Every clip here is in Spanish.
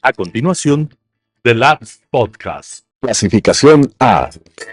A continuación, The Labs Podcast. Clasificación A.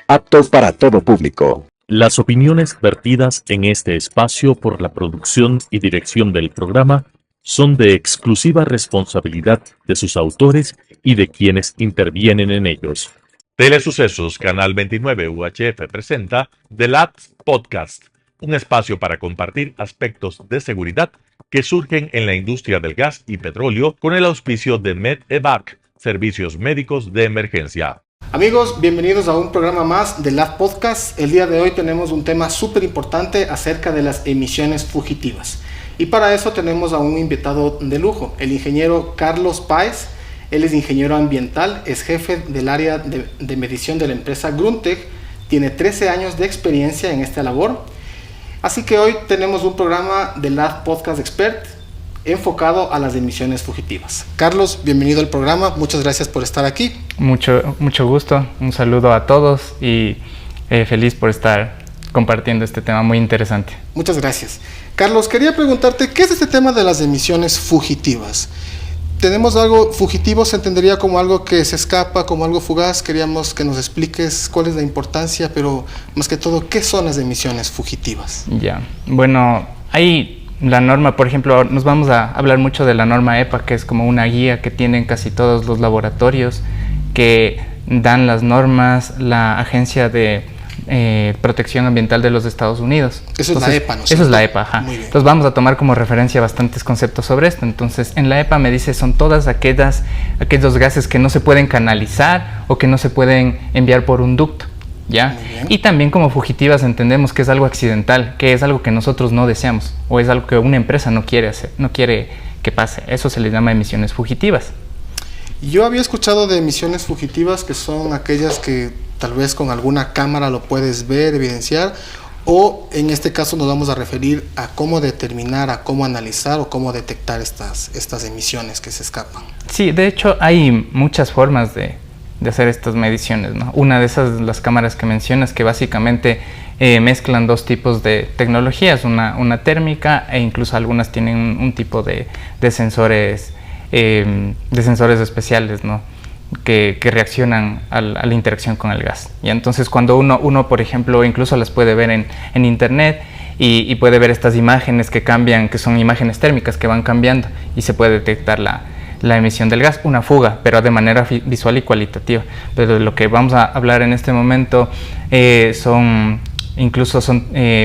Apto para todo público. Las opiniones vertidas en este espacio por la producción y dirección del programa son de exclusiva responsabilidad de sus autores y de quienes intervienen en ellos. Telesucesos Canal 29 UHF presenta The Labs Podcast, un espacio para compartir aspectos de seguridad que surgen en la industria del gas y petróleo con el auspicio de MedEvac, servicios médicos de emergencia. Amigos, bienvenidos a un programa más de Lab Podcast. El día de hoy tenemos un tema súper importante acerca de las emisiones fugitivas. Y para eso tenemos a un invitado de lujo, el ingeniero Carlos Páez. Él es ingeniero ambiental, es jefe del área de medición de la empresa Gruntech, tiene 13 años de experiencia en esta labor. Así que hoy tenemos un programa de Lab Podcast Expert enfocado a las emisiones fugitivas. Carlos, bienvenido al programa, muchas gracias por estar aquí. Mucho gusto, un saludo a todos y feliz por estar compartiendo este tema muy interesante. Muchas gracias. Carlos, quería preguntarte, ¿qué es este tema de las emisiones fugitivas? Tenemos algo fugitivo, se entendería como algo que se escapa, como algo fugaz. Queríamos que nos expliques cuál es la importancia, pero más que todo, ¿qué son las emisiones fugitivas? Ya, bueno, hay la norma, por ejemplo, nos vamos a hablar mucho de la norma EPA, que es como una guía que tienen casi todos los laboratorios, que dan las normas, la Agencia de Protección Ambiental de los Estados Unidos. Eso es la EPA, ¿no? Eso es la EPA, ajá. Entonces vamos a tomar como referencia bastantes conceptos sobre esto. Entonces en la EPA me dice son todas aquellos gases que no se pueden canalizar o que no se pueden enviar por un ducto, ¿ya? Y también como fugitivas entendemos que es algo accidental, que es algo que nosotros no deseamos o es algo que una empresa no quiere hacer, no quiere que pase. Eso se les llama emisiones fugitivas. Yo había escuchado de emisiones fugitivas que son aquellas que tal vez con alguna cámara lo puedes ver, evidenciar, o en este caso nos vamos a referir a cómo determinar, a cómo analizar o cómo detectar estas emisiones que se escapan. Sí, de hecho hay muchas formas de hacer estas mediciones, ¿no? Una de esas, las cámaras que mencionas, que básicamente mezclan dos tipos de tecnologías, una térmica e incluso algunas tienen un tipo de sensores especiales, ¿no? Que reaccionan a la interacción con el gas. Y entonces cuando uno, por ejemplo, incluso las puede ver en internet y puede ver estas imágenes que cambian, que son imágenes térmicas que van cambiando y se puede detectar la emisión del gas, una fuga, pero de manera visual y cualitativa. Pero lo que vamos a hablar en este momento son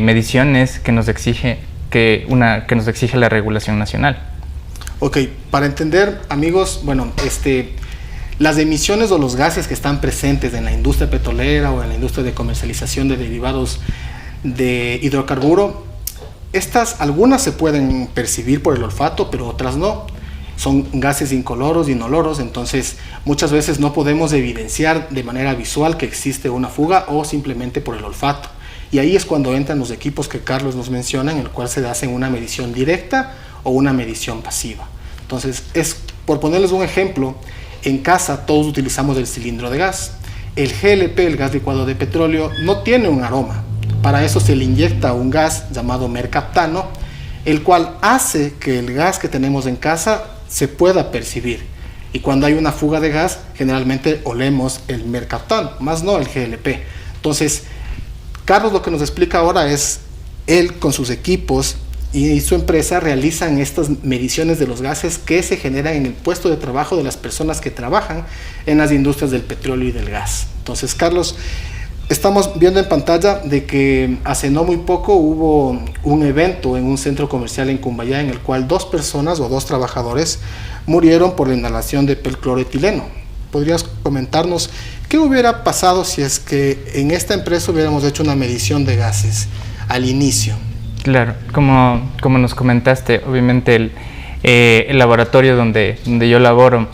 mediciones que nos exige la regulación nacional. Ok, para entender, amigos, bueno, las emisiones o los gases que están presentes en la industria petrolera o en la industria de comercialización de derivados de hidrocarburo, algunas se pueden percibir por el olfato, pero otras no. Son gases incoloros, inoloros, entonces muchas veces no podemos evidenciar de manera visual que existe una fuga o simplemente por el olfato. Y ahí es cuando entran los equipos que Carlos nos menciona, en el cual se hacen una medición directa o una medición pasiva. Entonces, por ponerles un ejemplo, en casa todos utilizamos el cilindro de gas. El GLP, el gas licuado de petróleo, no tiene un aroma. Para eso se le inyecta un gas llamado mercaptano, el cual hace que el gas que tenemos en casa se pueda percibir. Y cuando hay una fuga de gas, generalmente olemos el mercaptano, más no el GLP. Entonces, Carlos lo que nos explica ahora es, él con sus equipos y su empresa realizan estas mediciones de los gases que se generan en el puesto de trabajo de las personas que trabajan en las industrias del petróleo y del gas. Entonces, Carlos, estamos viendo en pantalla de que hace no muy poco hubo un evento en un centro comercial en Cumbayá en el cual 2 personas o 2 trabajadores murieron por la inhalación de percloretileno. ¿Podrías comentarnos qué hubiera pasado si es que en esta empresa hubiéramos hecho una medición de gases al inicio? Claro, como nos comentaste, obviamente el laboratorio donde yo laboro,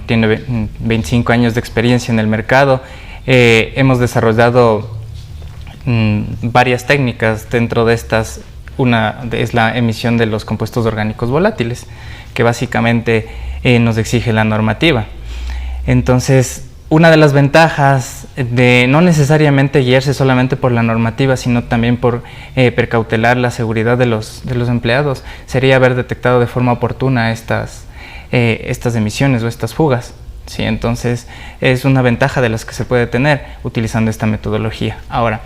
tiene 25 años de experiencia en el mercado, hemos desarrollado varias técnicas. Dentro de estas, una es la emisión de los compuestos orgánicos volátiles, que básicamente nos exige la normativa. Entonces, una de las ventajas de no necesariamente guiarse solamente por la normativa, sino también por precautelar la seguridad de los empleados, sería haber detectado de forma oportuna estas estas emisiones o estas fugas. Sí, entonces es una ventaja de las que se puede tener utilizando esta metodología. Ahora,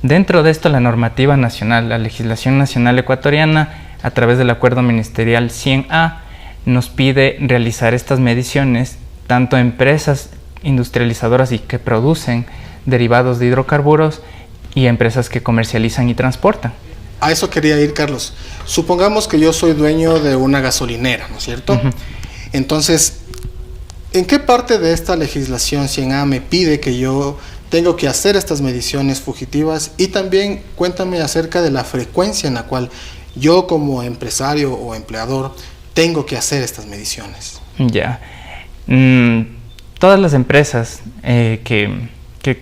dentro de esto, la normativa nacional, la legislación nacional ecuatoriana, a través del Acuerdo Ministerial 100A, nos pide realizar estas mediciones tanto a empresas industrializadoras y que producen derivados de hidrocarburos y empresas que comercializan y transportan. A eso quería ir, Carlos. Supongamos que yo soy dueño de una gasolinera, ¿no es cierto? Entonces, ¿en qué parte de esta legislación 100A me pide que yo tengo que hacer estas mediciones fugitivas? Y también cuéntame acerca de la frecuencia en la cual yo como empresario o empleador tengo que hacer estas mediciones. Ya. Todas las empresas que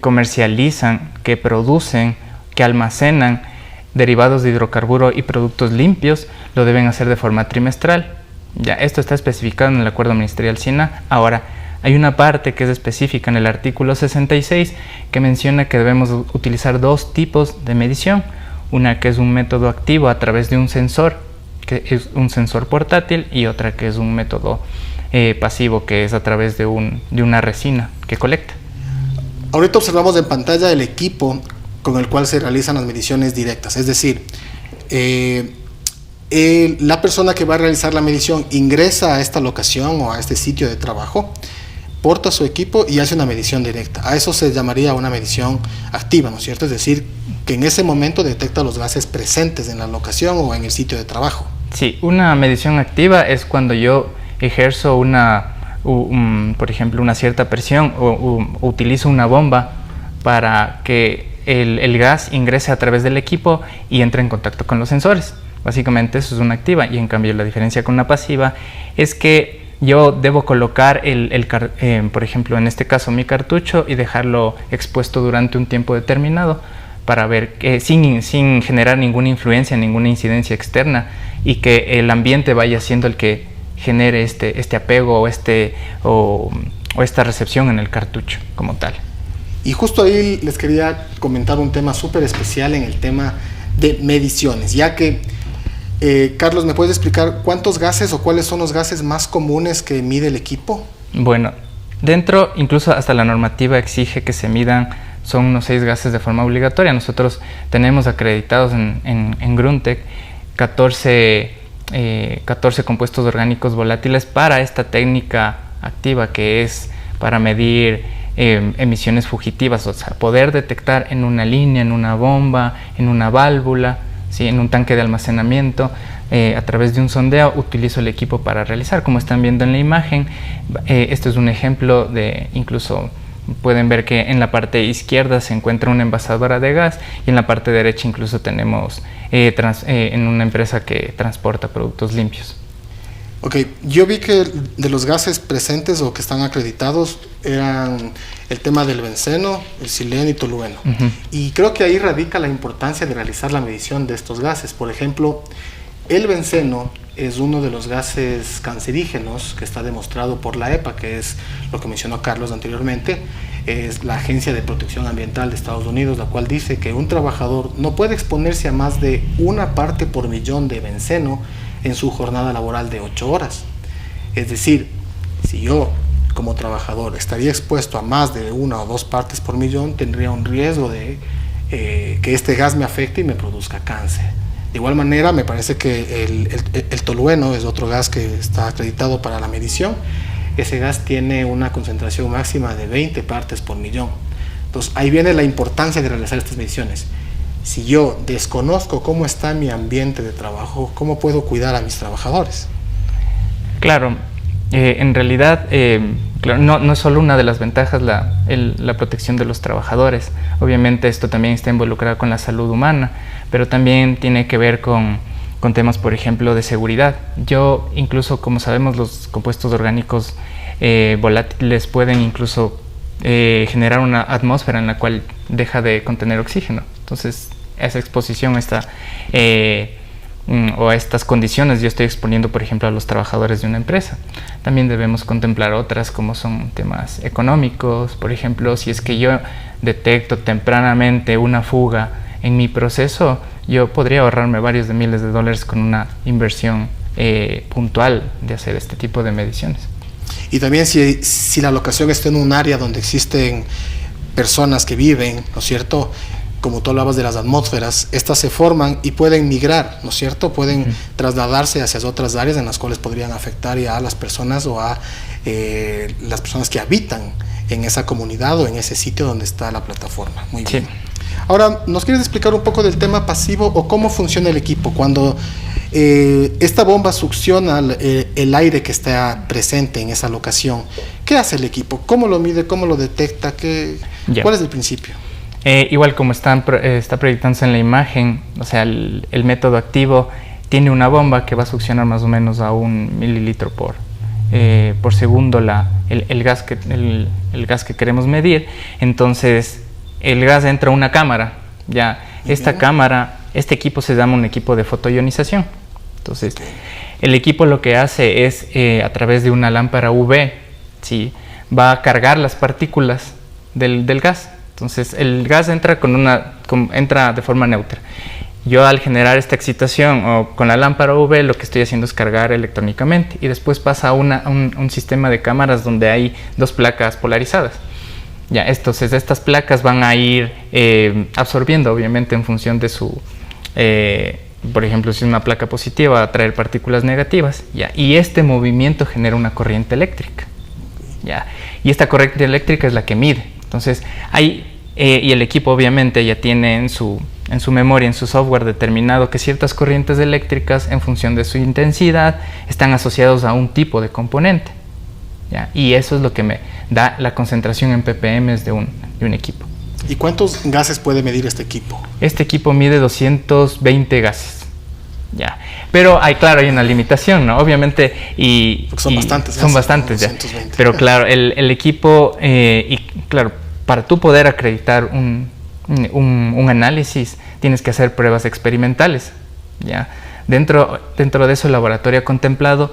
comercializan, que producen, que almacenan derivados de hidrocarburo y productos limpios, lo deben hacer de forma trimestral. Ya, esto está especificado en el Acuerdo Ministerial 100A. Ahora, hay una parte que es específica en el artículo 66 que menciona que debemos utilizar dos tipos de medición. Una que es un método activo a través de un sensor, que es un sensor portátil, y otra que es un método pasivo, que es a través de una resina que colecta. Ahorita observamos en pantalla el equipo con el cual se realizan las mediciones directas, es decir, la persona que va a realizar la medición ingresa a esta locación o a este sitio de trabajo, porta su equipo y hace una medición directa. A eso se llamaría una medición activa, ¿no es cierto? Es decir, que en ese momento detecta los gases presentes en la locación o en el sitio de trabajo. Sí, una medición activa es cuando yo ejerzo por ejemplo, una cierta presión o utilizo una bomba para que el gas ingrese a través del equipo y entre en contacto con los sensores. Básicamente eso es una activa, y en cambio la diferencia con una pasiva es que yo debo colocar por ejemplo, en este caso mi cartucho, y dejarlo expuesto durante un tiempo determinado para ver sin generar ninguna influencia, ninguna incidencia externa, y que el ambiente vaya siendo el que genere este apego o esta recepción en el cartucho como tal. Y justo ahí les quería comentar un tema súper especial en el tema de mediciones, ya que, Carlos, ¿me puedes explicar cuántos gases o cuáles son los gases más comunes que mide el equipo? Bueno, dentro, incluso hasta la normativa exige que se midan, son unos 6 gases de forma obligatoria. Nosotros tenemos acreditados en Gruntec 14 compuestos orgánicos volátiles para esta técnica activa, que es para medir emisiones fugitivas, o sea, poder detectar en una línea, en una bomba, en una válvula, ¿sí? En un tanque de almacenamiento, a través de un sondeo. Utilizo el equipo para realizar, como están viendo en la imagen. Este es un ejemplo incluso pueden ver que en la parte izquierda se encuentra una envasadora de gas, y en la parte derecha incluso tenemos en una empresa que transporta productos limpios. Ok, yo vi que de los gases presentes o que están acreditados eran el tema del benceno, el xileno y tolueno. Y creo que ahí radica la importancia de realizar la medición de estos gases. Por ejemplo, el benceno es uno de los gases cancerígenos que está demostrado por la EPA, que es lo que mencionó Carlos anteriormente. Es la Agencia de Protección Ambiental de Estados Unidos, la cual dice que un trabajador no puede exponerse a más de 1 parte por millón de benceno en su jornada laboral de 8 horas. Es decir, si yo como trabajador estaría expuesto a más de 1 o 2 partes por millón, tendría un riesgo de que este gas me afecte y me produzca cáncer. De igual manera, me parece que el tolueno es otro gas que está acreditado para la medición. Ese gas tiene una concentración máxima de 20 partes por millón. Entonces, ahí viene la importancia de realizar estas mediciones. Si yo desconozco cómo está mi ambiente de trabajo, ¿cómo puedo cuidar a mis trabajadores? Claro, en realidad claro, no es solo una de las ventajas la protección de los trabajadores. Obviamente esto también está involucrado con la salud humana, pero también tiene que ver con temas, por ejemplo, de seguridad. Incluso, como sabemos, los compuestos orgánicos volátiles pueden incluso generar una atmósfera en la cual deja de contener oxígeno. Entonces, esa exposición o a estas condiciones yo estoy exponiendo, por ejemplo, a los trabajadores de una empresa. También debemos contemplar otras, como son temas económicos. Por ejemplo, si es que yo detecto tempranamente una fuga en mi proceso, yo podría ahorrarme varios de miles de dólares con una inversión puntual de hacer este tipo de mediciones. Y también si la locación está en un área donde existen personas que viven, ¿no es cierto? Como tú hablabas de las atmósferas, estas se forman y pueden migrar, ¿no es cierto? Pueden trasladarse hacia otras áreas en las cuales podrían afectar ya a las personas o a las personas que habitan en esa comunidad o en ese sitio donde está la plataforma. Muy bien. Sí. Ahora, ¿nos quieres explicar un poco del tema pasivo o cómo funciona el equipo? Cuando esta bomba succiona el aire que está presente en esa locación, ¿qué hace el equipo? ¿Cómo lo mide? ¿Cómo lo detecta? ¿Cuál es el principio? Igual como está proyectándose en la imagen, o sea, el método activo tiene una bomba que va a succionar más o menos a 1 mililitro por segundo el gas que queremos medir. Entonces el gas entra a una cámara, ya. Esta cámara, este equipo se llama un equipo de fotoionización. Entonces el equipo lo que hace es a través de una lámpara UV, ¿sí?, va a cargar las partículas del gas. Entonces el gas entra entra de forma neutra. Yo al generar esta excitación o con la lámpara UV lo que estoy haciendo es cargar electrónicamente y después pasa a un sistema de cámaras donde hay 2 placas polarizadas. Ya, entonces estas placas van a ir absorbiendo obviamente en función de su, por ejemplo, si es una placa positiva va a traer partículas negativas, ya, y este movimiento genera una corriente eléctrica, ya, y esta corriente eléctrica es la que mide. Entonces y el equipo obviamente ya tiene en su memoria, en su software determinado que ciertas corrientes eléctricas en función de su intensidad están asociados a un tipo de componente, ¿ya? Y eso es lo que me da la concentración en ppm de un equipo. ¿Y cuántos gases puede medir este equipo? Este equipo mide 220 gases. Ya. Pero hay una limitación, ¿no? Obviamente, son bastantes. Son bastantes, ya. Pero claro, el equipo, y claro, para tú poder acreditar un análisis, tienes que hacer pruebas experimentales, ¿ya? Dentro de eso, el laboratorio ha contemplado,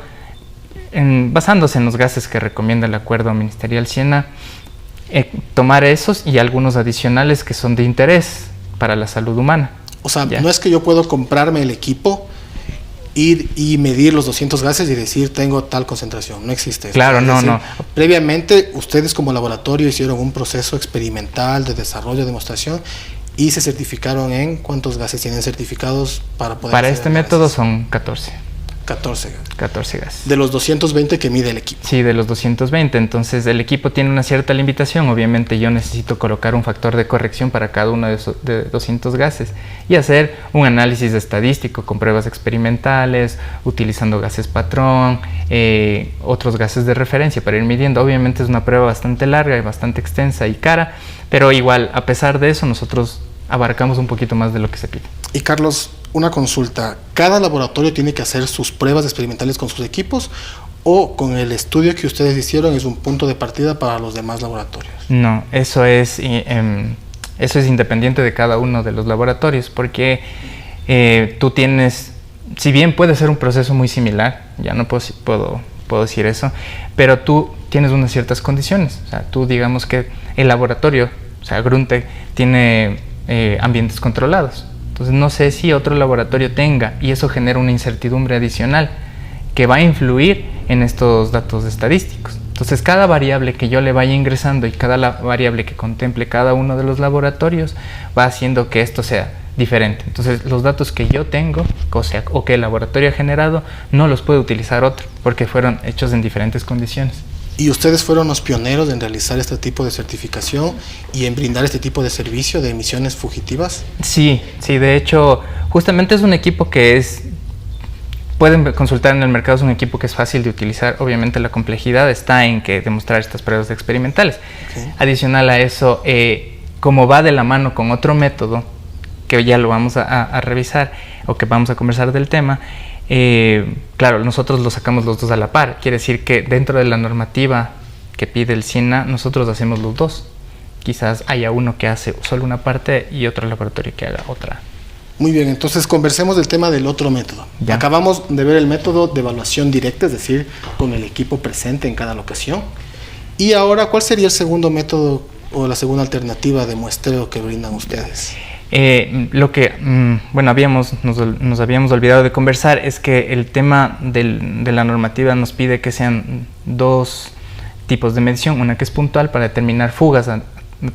basándose en los gases que recomienda el Acuerdo Ministerial Siena, tomar esos y algunos adicionales que son de interés para la salud humana. O sea, ¿ya? No es que yo puedo comprarme el equipo, ir y medir los 200 gases y decir tengo tal concentración. No existe eso. Claro, no. Previamente, ustedes como laboratorio hicieron un proceso experimental de desarrollo, demostración y se certificaron en ¿cuántos gases tienen certificados para poder Para este método son 14. 14 gases. De De los 220 que mide el equipo. Sí, de los 220. Entonces el equipo tiene una cierta limitación. Obviamente yo necesito colocar un factor de corrección para cada uno de 200 gases y hacer un análisis estadístico con pruebas experimentales, utilizando gases patrón, otros gases de referencia para ir midiendo. Obviamente es una prueba bastante larga y bastante extensa y cara, pero igual, a pesar de eso, nosotros abarcamos un poquito más de lo que se pide. Y Carlos, una consulta, ¿cada laboratorio tiene que hacer sus pruebas experimentales con sus equipos o con el estudio que ustedes hicieron es un punto de partida para los demás laboratorios? No, eso es independiente de cada uno de los laboratorios, porque tú tienes, si bien puede ser un proceso muy similar, ya no puedo decir eso, pero tú tienes unas ciertas condiciones. O sea, tú digamos que el laboratorio, o sea, Gruntec, tiene ambientes controlados. Entonces no sé si otro laboratorio tenga, y eso genera una incertidumbre adicional que va a influir en estos datos estadísticos. Entonces cada variable que yo le vaya ingresando y cada variable que contemple cada uno de los laboratorios va haciendo que esto sea diferente. Entonces los datos que yo tengo, o que el laboratorio ha generado, no los puede utilizar otro, porque fueron hechos en diferentes condiciones. ¿Y ustedes fueron los pioneros en realizar este tipo de certificación y en brindar este tipo de servicio de emisiones fugitivas? Sí, de hecho, justamente es un equipo que pueden consultar en el mercado, es un equipo que es fácil de utilizar. Obviamente la complejidad está en que demostrar estas pruebas experimentales. Okay. Adicional a eso, como va de la mano con otro método, que ya lo vamos a revisar, o que vamos a conversar del tema, claro, nosotros lo sacamos los dos a la par. Quiere decir que dentro de la normativa que pide el SINA, nosotros hacemos los dos. Quizás haya uno que hace solo una parte y otro laboratorio que haga otra. Muy bien, entonces conversemos del tema del otro método. ¿Ya? Acabamos de ver el método de evaluación directa, es decir, con el equipo presente en cada locación. Y ahora, ¿cuál sería el segundo método o la segunda alternativa de muestreo que brindan ustedes? Lo que, bueno, nos habíamos olvidado de conversar es que el tema de la normativa nos pide que sean dos tipos de medición, una que es puntual para determinar fugas a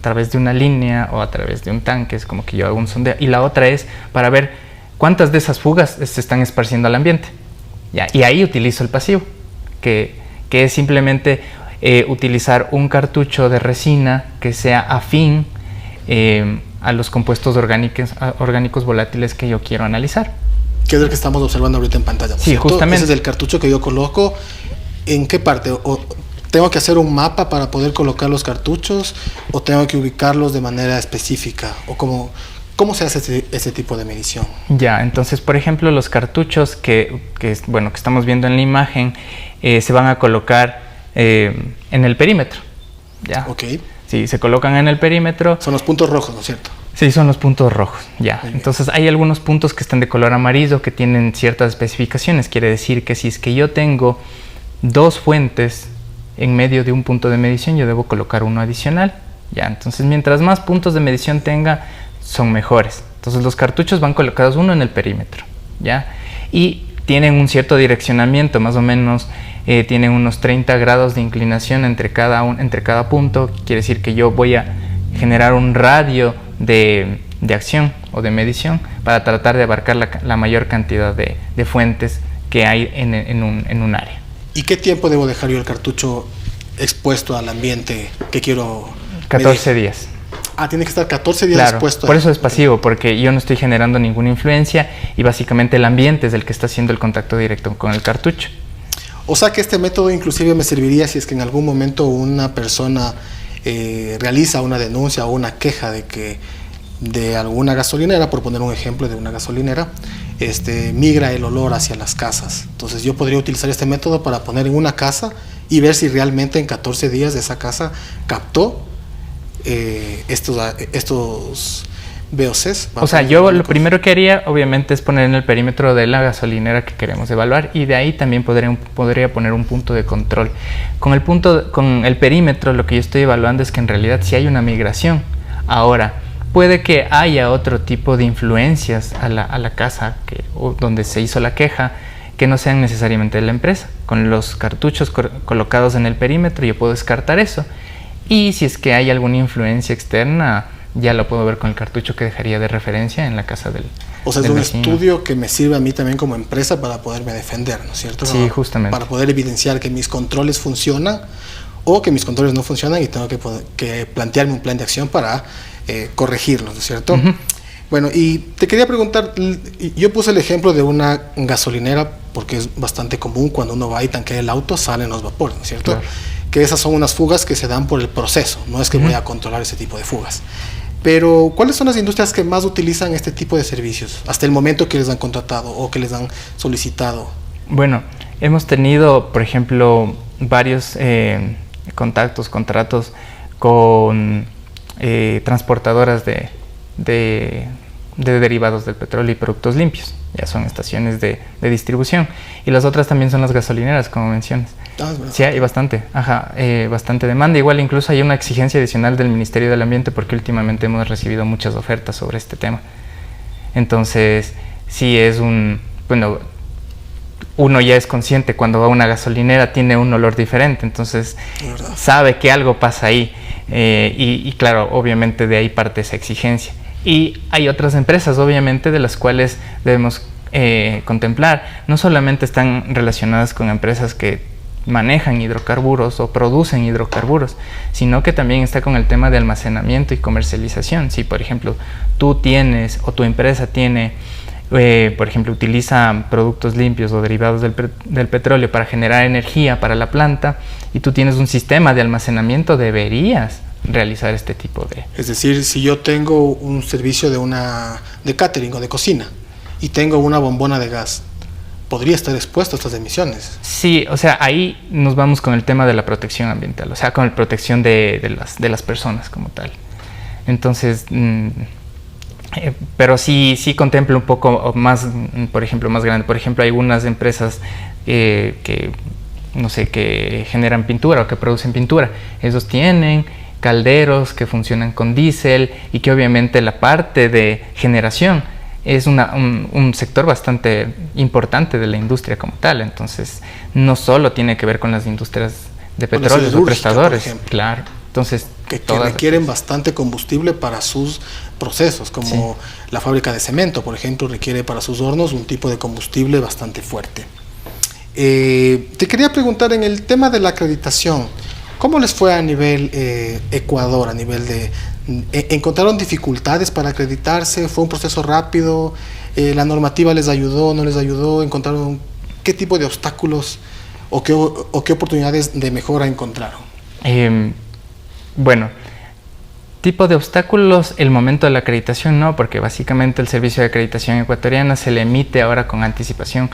través de una línea o a través de un tanque, es como que yo hago un sondeo, y la otra es para ver cuántas de esas fugas se están esparciendo al ambiente. ¿Ya? Y ahí utilizo el pasivo, que es simplemente utilizar un cartucho de resina que sea afín a los compuestos orgánicos volátiles que yo quiero analizar. Que es el que estamos observando ahorita en pantalla, ¿no? Sí, ¿cierto? justamente. Ese es el cartucho que yo coloco. ¿En qué parte? ¿O tengo que hacer un mapa para poder colocar los cartuchos? ¿O tengo que ubicarlos de manera específica? ¿O cómo se hace ese tipo de medición? Ya, entonces, por ejemplo, los cartuchos que estamos viendo en la imagen se van a colocar en el perímetro. ¿Ya? Ok. Sí, se colocan en el perímetro. Son los puntos rojos, ¿no es cierto? Sí, son los puntos rojos, ya. Entonces hay algunos puntos que están de color amarillo que tienen ciertas especificaciones. Quiere decir que si es que yo tengo dos fuentes en medio de un punto de medición, yo debo colocar uno adicional. Ya, entonces mientras más puntos de medición tenga, son mejores. Entonces los cartuchos van colocados uno en el perímetro, ya. Y tienen un cierto direccionamiento, más o menos tienen unos 30 grados de inclinación entre cada punto. Quiere decir que yo voy a generar un radio de acción o de medición para tratar de abarcar la mayor cantidad de fuentes que hay en un área. ¿Y qué tiempo debo dejar yo el cartucho expuesto al ambiente que quiero 14 medir? días. Ah, tiene que estar 14 días Claro, expuesto. por eso es pasivo, porque yo no estoy generando ninguna influencia y básicamente el ambiente es el que está haciendo el contacto directo con el cartucho. O sea que este método inclusive me serviría si es que en algún momento una persona realiza una denuncia o una queja de alguna gasolinera, por poner un ejemplo de una gasolinera, migra el olor hacia las casas. Entonces yo podría utilizar este método para poner en una casa y ver si realmente en 14 días esa casa captó estos VOCs. O sea, yo lo primero que haría obviamente es poner en el perímetro de la gasolinera que queremos evaluar, y de ahí también podría poner un punto de control. Con el perímetro lo que yo estoy evaluando es que en realidad sí hay una migración. Ahora, puede que haya otro tipo de influencias a la casa donde se hizo la queja, que no sean necesariamente de la empresa. Con los cartuchos colocados en el perímetro yo puedo descartar eso. Y si es que hay alguna influencia externa, ya lo puedo ver con el cartucho que dejaría de referencia en la casa del O sea, es un vecino. estudio que me sirve a mí también como empresa para poderme defender, ¿no es cierto? Sí, justamente. Para poder evidenciar que mis controles funcionan o que mis controles no funcionan y tengo que plantearme un plan de acción para corregirlos, ¿no es cierto? Uh-huh. Bueno, y te quería preguntar, yo puse el ejemplo de una gasolinera porque es bastante común cuando uno va y tanquea el auto, salen los vapores, ¿no es cierto? Claro. Que esas son unas fugas que se dan por el proceso, no es que voy a controlar ese tipo de fugas. Pero, ¿cuáles son las industrias que más utilizan este tipo de servicios hasta el momento que les han contratado o que les han solicitado? Bueno, hemos tenido, por ejemplo, varios contratos con transportadoras de derivados del petróleo y productos limpios. Ya son estaciones de distribución. Y las otras también son las gasolineras, como mencionas. Sí, hay bastante demanda. Igual incluso hay una exigencia adicional del Ministerio del Ambiente porque últimamente hemos recibido muchas ofertas sobre este tema. Entonces, sí es uno ya es consciente cuando va a una gasolinera, tiene un olor diferente, entonces sabe que algo pasa ahí. Y claro, obviamente de ahí parte esa exigencia. Y hay otras empresas, obviamente, de las cuales debemos contemplar. No solamente están relacionadas con empresas que manejan hidrocarburos o producen hidrocarburos, sino que también está con el tema de almacenamiento y comercialización. Si, por ejemplo, tú tienes o tu empresa tiene, por ejemplo, utiliza productos limpios o derivados del petróleo para generar energía para la planta y tú tienes un sistema de almacenamiento, deberías realizar este tipo de... Es decir, si yo tengo un servicio de catering o de cocina y tengo una bombona de gas, ¿podría estar expuesto a estas emisiones? Sí, o sea, ahí nos vamos con el tema de la protección ambiental, o sea, con la protección de las personas como tal. Entonces, pero sí contempla un poco más, por ejemplo, más grande. Por ejemplo, hay algunas empresas que generan pintura o que producen pintura. Esos tienen calderos que funcionan con diésel y que obviamente la parte de generación es un sector bastante importante de la industria como tal. Entonces, no solo tiene que ver con las industrias de petróleos o prestadores, claro. Entonces, que requieren bastante combustible para sus procesos, como la fábrica de cemento, por ejemplo, requiere para sus hornos un tipo de combustible bastante fuerte. Te quería preguntar en el tema de la acreditación, ¿cómo les fue a nivel Ecuador, a nivel de... ¿Encontraron dificultades para acreditarse? ¿Fue un proceso rápido? ¿La normativa les ayudó, no les ayudó? ¿Encontraron qué tipo de obstáculos o qué oportunidades de mejora encontraron? Bueno, tipo de obstáculos, el momento de la acreditación no, porque básicamente el servicio de acreditación ecuatoriana se le emite ahora con anticipación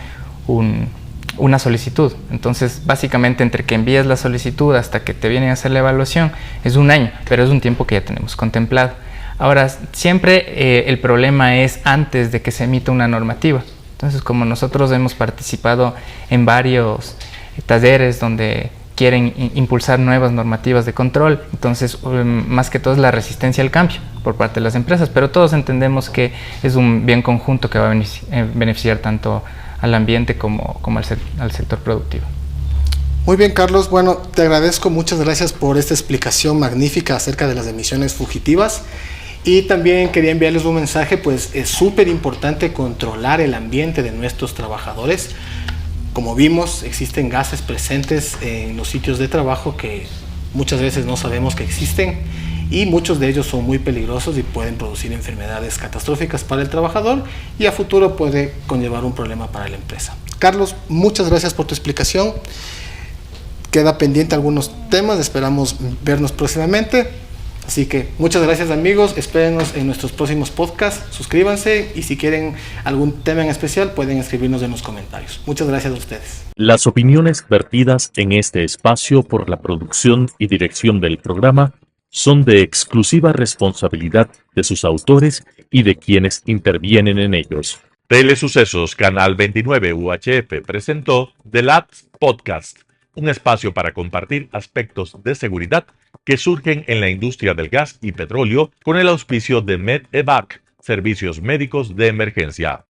una solicitud. Entonces, básicamente entre que envías la solicitud hasta que te vienen a hacer la evaluación es un año, pero es un tiempo que ya tenemos contemplado. Ahora, siempre el problema es antes de que se emita una normativa. Entonces, como nosotros hemos participado en varios talleres donde quieren impulsar nuevas normativas de control, entonces más que todo es la resistencia al cambio por parte de las empresas, pero todos entendemos que es un bien conjunto que va a beneficiar tanto al ambiente como al sector productivo. Muy bien, Carlos. Bueno, te agradezco, muchas gracias por esta explicación magnífica acerca de las emisiones fugitivas. Y también quería enviarles un mensaje, pues es súper importante controlar el ambiente de nuestros trabajadores. Como vimos, existen gases presentes en los sitios de trabajo que muchas veces no sabemos que existen y muchos de ellos son muy peligrosos y pueden producir enfermedades catastróficas para el trabajador y a futuro puede conllevar un problema para la empresa. Carlos, muchas gracias por tu explicación. Queda pendiente algunos temas, esperamos vernos próximamente. Así que muchas gracias, amigos, espérenos en nuestros próximos podcasts, suscríbanse y si quieren algún tema en especial pueden escribirnos en los comentarios. Muchas gracias a ustedes. Las opiniones vertidas en este espacio por la producción y dirección del programa son de exclusiva responsabilidad de sus autores y de quienes intervienen en ellos. Telesucesos Canal 29 UHF presentó The Labs Podcast, un espacio para compartir aspectos de seguridad que surgen en la industria del gas y petróleo con el auspicio de MedEvac, servicios médicos de emergencia.